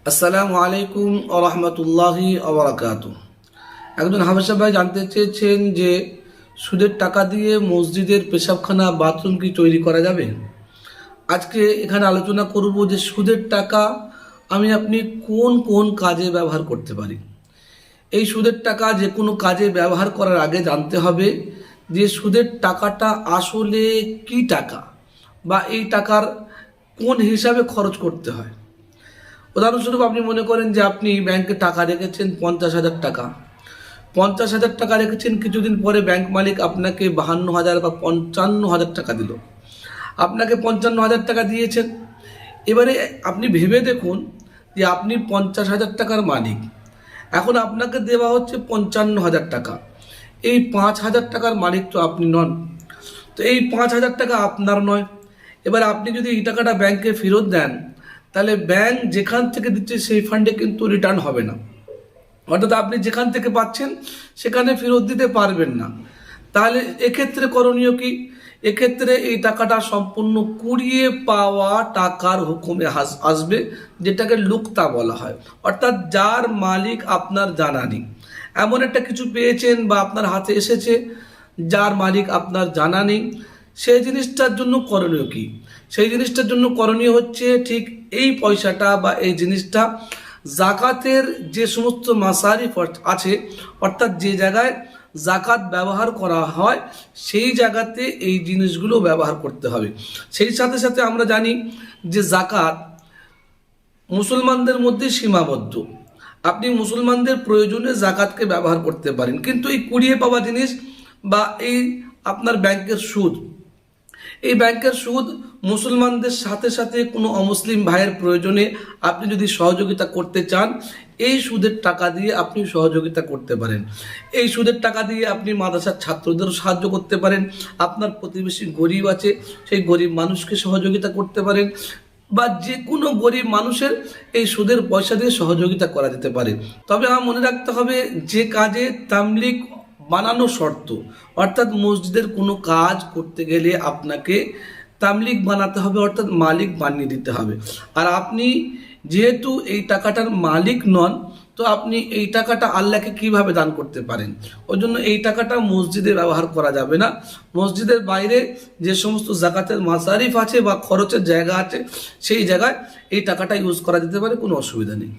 আসসালামু আলাইকুম ওয়া রাহমাতুল্লাহি ওয়া বারাকাতুহু। একজন হাবেশা ভাই জানতে চেয়েছেন যে সুদের টাকা দিয়ে মসজিদের পেশাবখানা বাথরুম কি তৈরি করা যাবে। আজকে এখানে আলোচনা করব যে সুদের টাকা আপনি কোন কোন কাজে ব্যবহার করতে পারি। এই সুদের টাকা যে কোনো কাজে ব্যবহার করার আগে জানতে হবে যে সুদের টাকাটা আসলে কি টাকা বা এই টাকার কোন হিসাবে খরচ করতে হয়। উদাহরণস্বরূপ আপনি মনে করেন যে আপনি ব্যাংকে টাকা রেখেছেন 50,000 টাকা। 50,000 টাকা রেখেছেন, কিছুদিন পরে ব্যাংক মালিক আপনাকে 52,000 বা 55,000 টাকা দিল। আপনাকে 55,000 টাকা দিয়েছেন। এবারে আপনি ভেবে দেখুন যে আপনি 50,000 টাকার মালিক, এখন আপনাকে দেওয়া হচ্ছে 55,000 টাকা। এই 5,000 টাকার মালিক তো আপনি নন, তো এই 5,000 টাকা আপনার নয়। এবার আপনি যদি এই টাকাটা ব্যাংকে ফেরত দেন, তাহলে ব্যাংক যেখান থেকে দিচ্ছে সেই ফান্ডে কিন্তু রিটার্ন হবে না, অর্থাৎ আপনি যেখান থেকে পাচ্ছেন সেখানে ফেরত দিতে পারবেন না। তাহলে এক্ষেত্রে করণীয় কি? এক্ষেত্রে এই টাকাটা সম্পূর্ণ কুড়িয়ে পাওয়া টাকার হুকুমে আসবে, যেটাকে লুকতা বলা হয়, অর্থাৎ যার মালিক আপনার জানা নেই। এমন একটা কিছু পেয়েছেন বা আপনার হাতে এসেছে যার মালিক আপনার জানা নেই, সেই জিনিসটার জন্য করণীয় কি? সেই জিনিসটার জন্য করণীয় হচ্ছে ঠিক এই পয়সাটা বা এই জিনিসটা জাকাতের যে সমস্ত মাসারিফ আছে, অর্থাৎ যে জায়গায় জাকাত ব্যবহার করা হয় সেই জায়গাতে এই জিনিসগুলো ব্যবহার করতে হবে। সেই সাথে সাথে আমরা জানি যে জাকাত মুসলমানদের মধ্যে সীমাবদ্ধ। আপনি মুসলমানদের প্রয়োজনে জাকাতকে ব্যবহার করতে পারেন, কিন্তু এই কুড়িয়ে পাওয়া জিনিস বা এই আপনার ব্যাংকের সুদ, এই ব্যাংকের সুদ মুসলমানদের সাথে সাথে কোনো অমুসলিম ভাইয়ের প্রয়োজনে আপনি যদি সহযোগিতা করতে চান, এই সুদের টাকা দিয়ে আপনি সহযোগিতা করতে পারেন। এই সুদের টাকা দিয়ে আপনি মাদ্রাসার ছাত্রদেরও সাহায্য করতে পারেন, আপনার প্রতিবেশী গরিব আছে সেই গরিব মানুষকে সহযোগিতা করতে পারেন, বা যে কোনো গরিব মানুষের এই সুদের পয়সা দিয়ে সহযোগিতা করা যেতে পারে। তবে আমার মনে রাখতে হবে যে কাজে তামলিক বানানো শর্ত, অর্থাৎ মসজিদের কোনো কাজ করতে গেলে আপনাকে তামলিক বানাতে হবে, অর্থাৎ মালিক বানিয়ে দিতে হবে। আর আপনি যেহেতু এই টাকাটার মালিক নন, তো আপনি এই টাকাটা আল্লাহকে কিভাবে দান করতে পারেন? ওই জন্য এই টাকাটা মসজিদে ব্যবহার করা যাবে না। মসজিদের বাইরে যে সমস্ত জাকাতের মাসারিফ আছে বা খরচের জায়গা আছে সেই জায়গায় এই টাকাটা ইউজ করা যেতে পারে, কোনো অসুবিধা নেই।